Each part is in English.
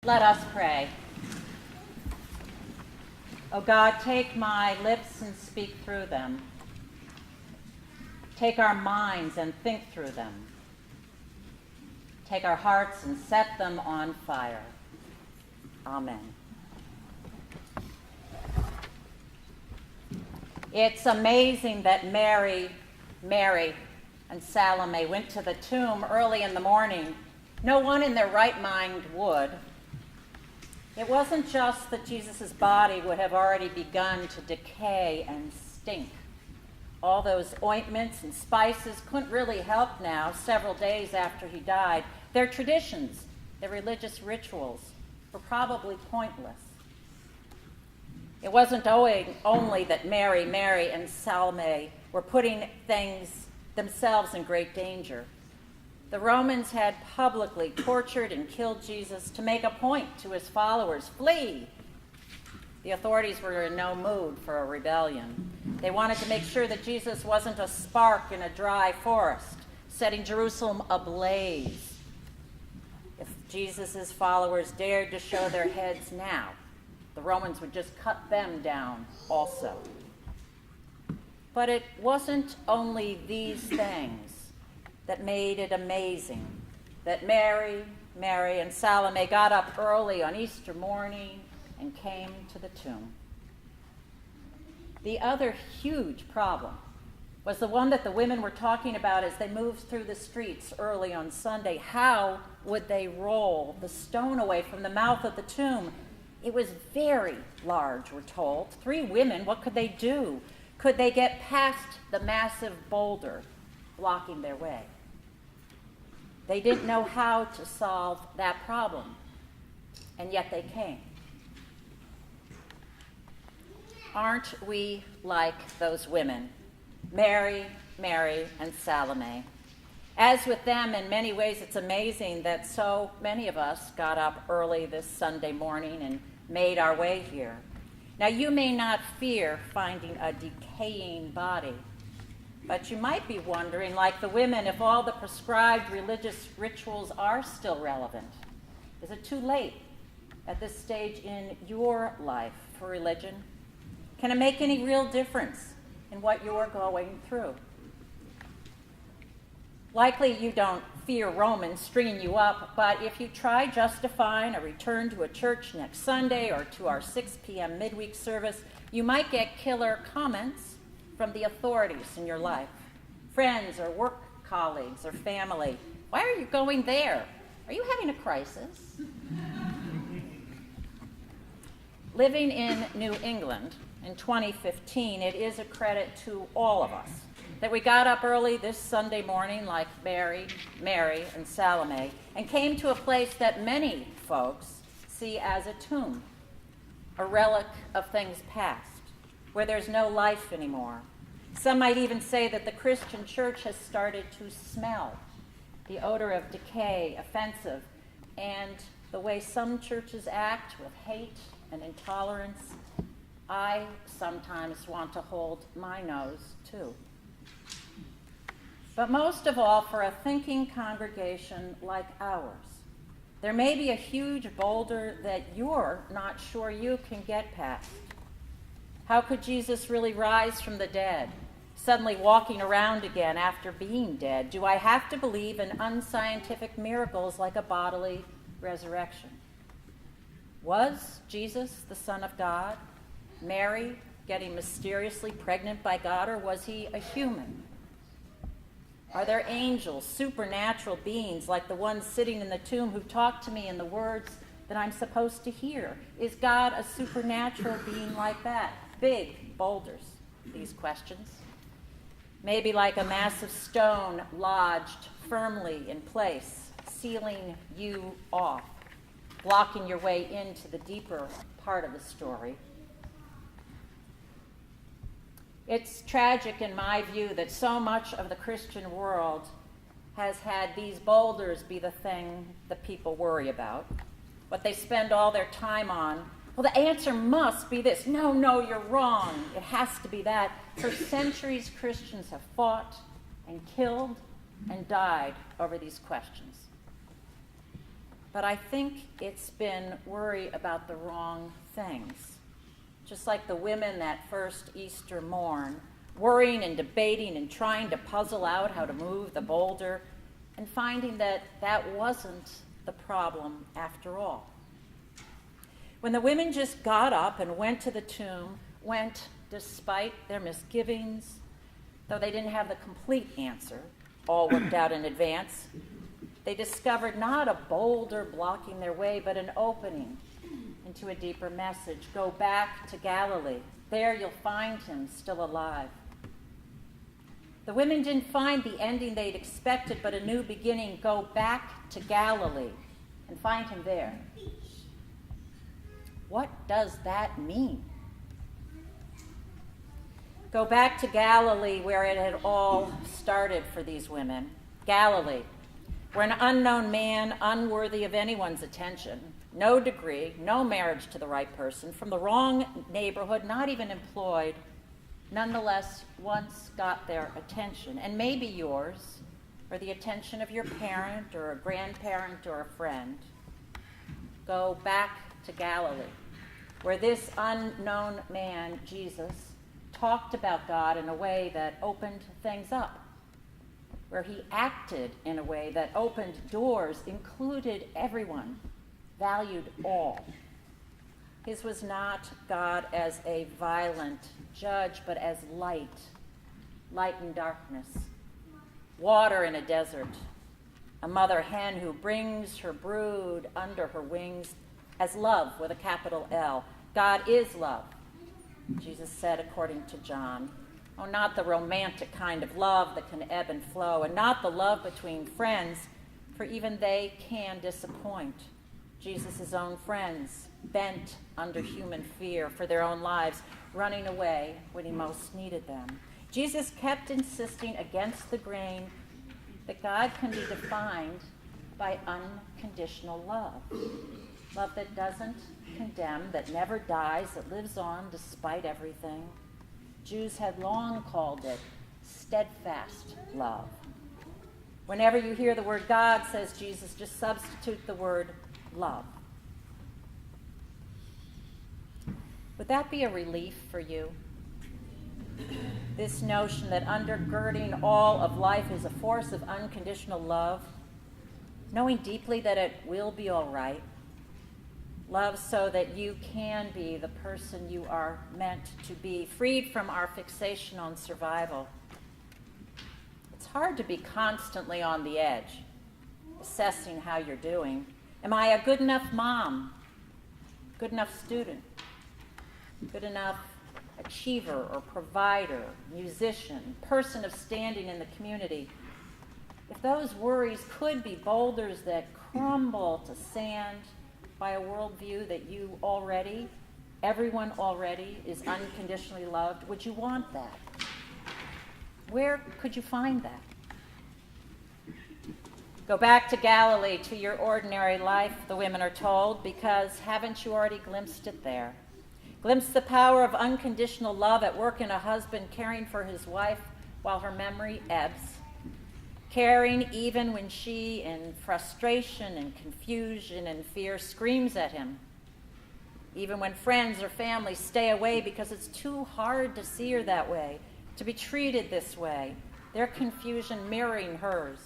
Let us pray. O God, take my lips and speak through them. Take our minds and think through them. Take our hearts and set them on fire. Amen. It's amazing that Mary, and Salome went to the tomb early in the morning. No one in their right mind would. It wasn't just that Jesus' body would have already begun to decay and stink. All those ointments and spices couldn't really help now, several days after he died. Their traditions, their religious rituals, were probably pointless. It wasn't only that Mary, and Salome were putting themselves in great danger. The Romans had publicly tortured and killed Jesus to make a point to his followers: flee. The authorities were in no mood for a rebellion. They wanted to make sure that Jesus wasn't a spark in a dry forest, setting Jerusalem ablaze. If Jesus' followers dared to show their heads now, the Romans would just cut them down also. But it wasn't only these things that made it amazing that Mary, and Salome got up early on Easter morning and came to the tomb. The other huge problem was the one that the women were talking about as they moved through the streets early on Sunday. How would they roll the stone away from the mouth of the tomb? It was very large, we're told. 3 women, what could they do? Could they get past the massive boulder blocking their way? They didn't know how to solve that problem, and yet they came. Aren't we like those women, Mary, and Salome? As with them, in many ways, it's amazing that so many of us got up early this Sunday morning and made our way here. Now, you may not fear finding a decaying body, but you might be wondering, like the women, if all the prescribed religious rituals are still relevant. Is it too late at this stage in your life for religion? Can it make any real difference in what you're going through? Likely you don't fear Romans stringing you up, but if you try justifying a return to a church next Sunday or to our 6 p.m. midweek service, you might get killer comments from the authorities in your life, friends or work colleagues or family. Why are you going there? Are you having a crisis? Living in New England in 2015, it is a credit to all of us that we got up early this Sunday morning like Mary, and Salome, and came to a place that many folks see as a tomb, a relic of things past, where there's no life anymore. Some might even say that the Christian church has started to smell the odor of decay, offensive, and the way some churches act with hate and intolerance. I sometimes want to hold my nose too. But most of all, for a thinking congregation like ours, there may be a huge boulder that you're not sure you can get past. How could Jesus really rise from the dead, suddenly walking around again after being dead? Do I have to believe in unscientific miracles like a bodily resurrection? Was Jesus the Son of God? Mary getting mysteriously pregnant by God, or was he a human? Are there angels, supernatural beings like the ones sitting in the tomb who talk to me in the words that I'm supposed to hear? Is God a supernatural being like that? Big boulders, these questions. Maybe like a massive stone lodged firmly in place, sealing you off, blocking your way into the deeper part of the story. It's tragic, in my view, that so much of the Christian world has had these boulders be the thing that people worry about, what they spend all their time on. Well, the answer must be this. No, you're wrong. It has to be that. For centuries, Christians have fought and killed and died over these questions. but I think it's been worry about the wrong things. Just like the women that first Easter morn, worrying and debating and trying to puzzle out how to move the boulder and finding that that wasn't the problem after all. When the women just got up and went to the tomb, went despite their misgivings, though they didn't have the complete answer, all worked out in advance, they discovered not a boulder blocking their way, but an opening into a deeper message. Go back to Galilee. There you'll find him still alive. The women didn't find the ending they'd expected, but a new beginning. Go back to Galilee and find him there. What does that mean? Go back to Galilee, where it had all started for these women. Galilee, where an unknown man, unworthy of anyone's attention, no degree, no marriage to the right person, from the wrong neighborhood, not even employed, nonetheless once got their attention, and maybe yours, or the attention of your parent or a grandparent or a friend. Go back to Galilee, where this unknown man, Jesus, talked about God in a way that opened things up, where he acted in a way that opened doors, included everyone, valued all. His was not God as a violent judge, but as light in darkness, water in a desert, a mother hen who brings her brood under her wings, as love with a capital L. God is love, Jesus said according to John. Oh, not the romantic kind of love that can ebb and flow, and not the love between friends, for even they can disappoint. Jesus' own friends, bent under human fear for their own lives, running away when he most needed them. Jesus kept insisting against the grain that God can be defined by unconditional love. Love that doesn't condemn, that never dies, that lives on despite everything. Jews had long called it steadfast love. Whenever you hear the word God, says Jesus, just substitute the word love. Would that be a relief for you? This notion that undergirding all of life is a force of unconditional love, knowing deeply that it will be all right. Love so that you can be the person you are meant to be, freed from our fixation on survival. It's hard to be constantly on the edge, assessing how you're doing. Am I a good enough mom? Good enough student? Good enough achiever or provider, musician, person of standing in the community? If those worries could be boulders that crumble to sand by a worldview that everyone already is unconditionally loved, would you want that? Where could you find that? Go back to Galilee, to your ordinary life, the women are told, because haven't you already glimpsed it there? Glimpsed the power of unconditional love at work in a husband caring for his wife while her memory ebbs, caring even when she, in frustration and confusion and fear, screams at him, even when friends or family stay away because it's too hard to see her that way, to be treated this way, their confusion mirroring hers.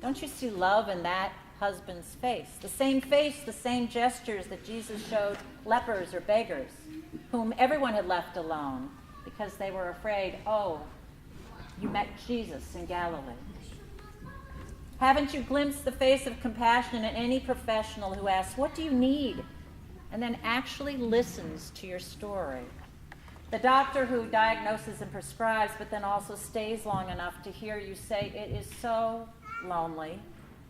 Don't you see love in that husband's face? The same gestures that Jesus showed lepers or beggars, whom everyone had left alone because they were afraid, oh, you met Jesus in Galilee. Haven't you glimpsed the face of compassion in any professional who asks, what do you need? And then actually listens to your story. The doctor who diagnoses and prescribes, but then also stays long enough to hear you say, it is so lonely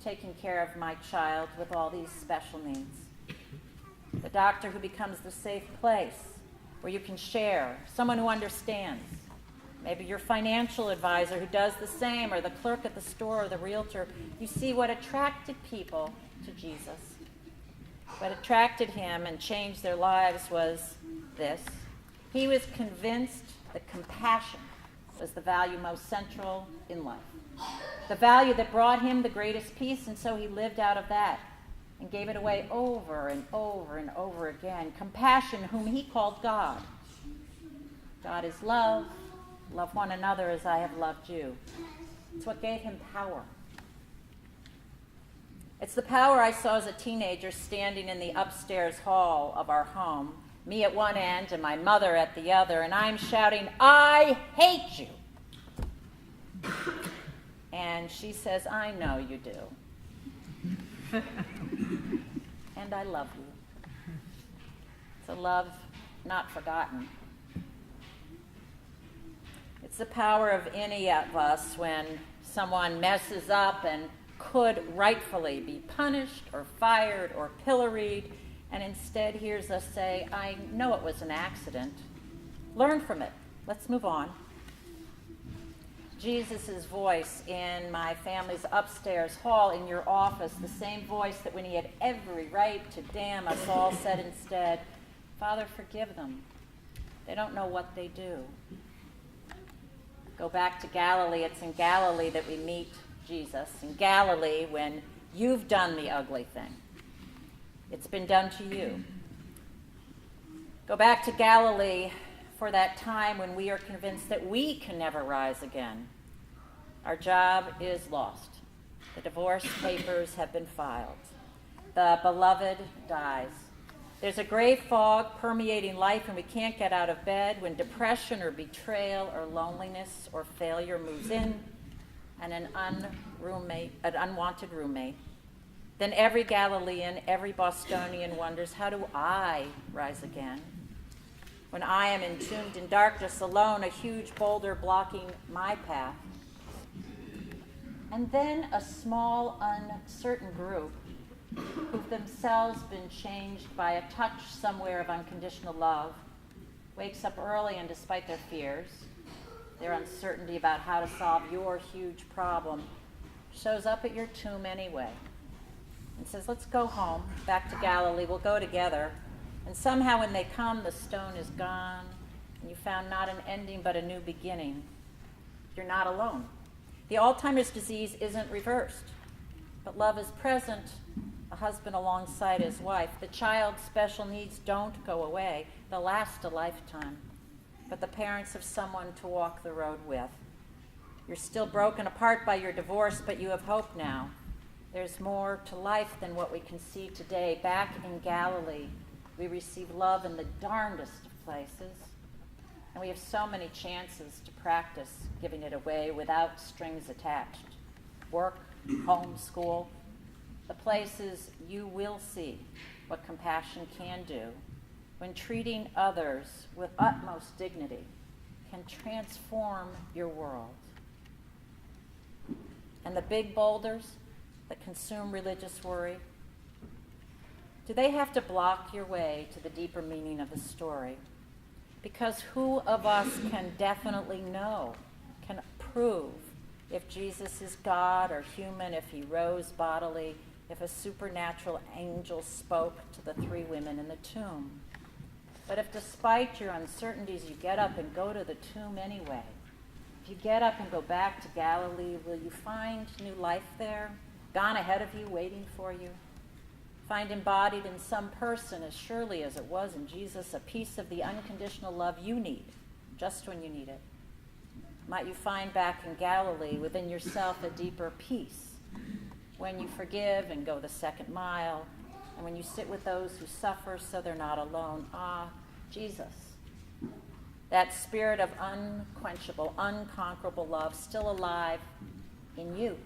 taking care of my child with all these special needs. The doctor who becomes the safe place where you can share, someone who understands. Maybe your financial advisor who does the same, or the clerk at the store, or the realtor. You see, what attracted people to Jesus, what attracted him and changed their lives was this. He was convinced that compassion was the value most central in life, the value that brought him the greatest peace, and so he lived out of that. and gave it away over and over and over again. Compassion, whom he called God. God is love. Love one another as I have loved you. It's what gave him power. It's the power I saw as a teenager standing in the upstairs hall of our home, me at one end and my mother at the other, and I'm shouting, "I hate you." And she says, "I know you do." And I love you. It's a love not forgotten. It's the power of any of us when someone messes up and could rightfully be punished or fired or pilloried, and instead hears us say, "I know it was an accident. Learn from it. Let's move on." Jesus' voice in my family's upstairs hall, in your office, the same voice that when he had every right to damn us all said instead, "Father, forgive them. They don't know what they do." Go back to Galilee. It's in Galilee that we meet Jesus. In Galilee, when you've done the ugly thing, it's been done to you. Go back to Galilee for that time when we are convinced that we can never rise again. Our job is lost. The divorce papers have been filed. The beloved dies. There's a gray fog permeating life and we can't get out of bed, when depression or betrayal or loneliness or failure moves in, and an unwanted roommate. Then every Galilean, every Bostonian wonders, how do I rise again? When I am entombed in darkness alone, a huge boulder blocking my path. And then a small, uncertain group who've themselves been changed by a touch somewhere of unconditional love wakes up early, and despite their fears, their uncertainty about how to solve your huge problem, shows up at your tomb anyway and says, "Let's go home, back to Galilee, we'll go together." And somehow when they come, the stone is gone, and you found not an ending but a new beginning. You're not alone. The Alzheimer's disease isn't reversed, but love is present, a husband alongside his wife. The child's special needs don't go away. They'll last a lifetime. But the parents have someone to walk the road with. You're still broken apart by your divorce, but you have hope now. There's more to life than what we can see today. Back in Galilee, we receive love in the darndest of places, and we have so many chances to practice giving it away without strings attached. Work, home, school, the places you will see what compassion can do when treating others with utmost dignity can transform your world. And the big boulders that consume religious worry, do they have to block your way to the deeper meaning of the story? Because who of us can definitely know, can prove if Jesus is God or human, if he rose bodily, if a supernatural angel spoke to the three women in the tomb? But if despite your uncertainties you get up and go to the tomb anyway, if you get up and go back to Galilee, will you find new life there, gone ahead of you, waiting for you? Find embodied in some person, as surely as it was in Jesus, a piece of the unconditional love you need, just when you need it. Might you find back in Galilee within yourself a deeper peace when you forgive and go the second mile, and when you sit with those who suffer so they're not alone. Ah, Jesus, that spirit of unquenchable, unconquerable love still alive in you.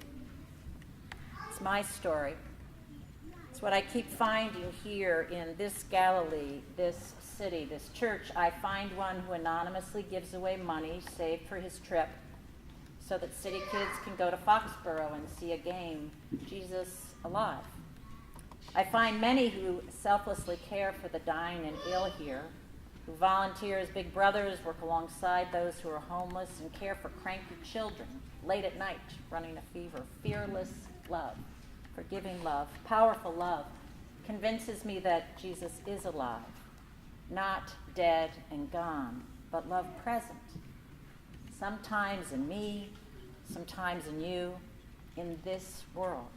It's my story. It's what I keep finding here in this Galilee, this city, this church. I find one who anonymously gives away money saved for his trip so that city kids can go to Foxborough and see a game. Jesus alive. I find many who selflessly care for the dying and ill here, who volunteer as big brothers, work alongside those who are homeless, and care for cranky children late at night running a fever. Fearless love, forgiving love, powerful love convinces me that Jesus is alive, not dead and gone, but love present. Sometimes in me, sometimes in you, in this world.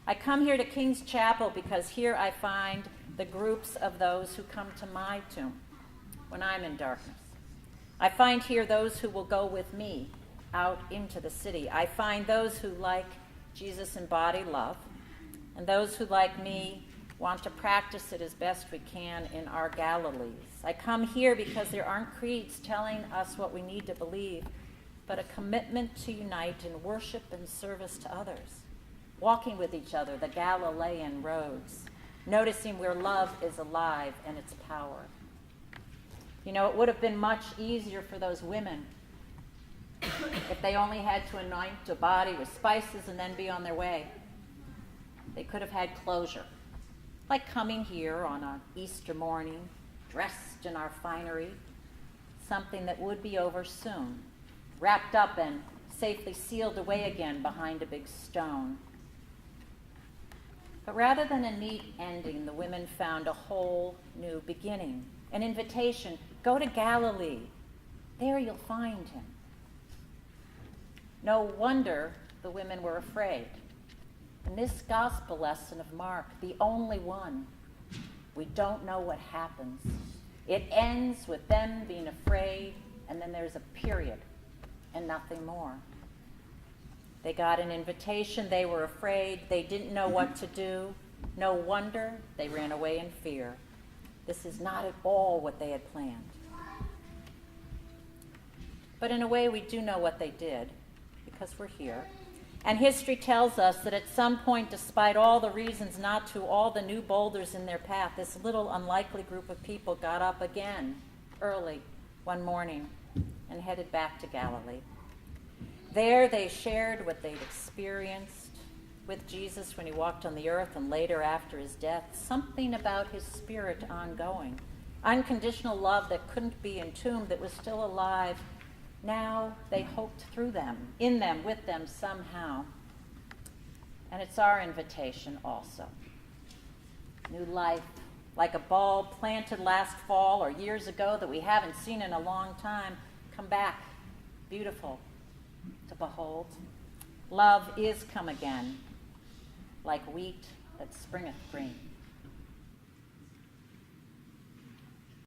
I come here to King's Chapel because here I find the groups of those who come to my tomb when I'm in darkness. I find here those who will go with me out into the city. I find those who, like Jesus, embody love, and those who, like me, want to practice it as best we can in our Galilees. I come here because there aren't creeds telling us what we need to believe, but a commitment to unite in worship and service to others, walking with each other the Galilean roads, noticing where love is alive and its power. You know, it would have been much easier for those women if they only had to anoint a body with spices and then be on their way. They could have had closure, like coming here on an Easter morning, dressed in our finery, something that would be over soon, wrapped up and safely sealed away again behind a big stone. But rather than a neat ending, the women found a whole new beginning, an invitation. Go to Galilee. There you'll find him. No wonder the women were afraid. In this gospel lesson of Mark, the only one, we don't know what happens. It ends with them being afraid, and then there's a period and nothing more. They got an invitation, they were afraid, they didn't know what to do. No wonder they ran away in fear. This is not at all what they had planned. But in a way, we do know what they did, because we're here. And history tells us that at some point, despite all the reasons not to, all the new boulders in their path, this little unlikely group of people got up again early one morning and headed back to Galilee. There they shared what they'd experienced with Jesus when he walked on the earth and later after his death, something about his spirit ongoing, unconditional love that couldn't be entombed, that was still alive. Now they hoped through them, in them, with them somehow. And it's our invitation also. New life, like a bulb planted last fall or years ago that we haven't seen in a long time, come back, beautiful to behold. Love is come again, like wheat that springeth green.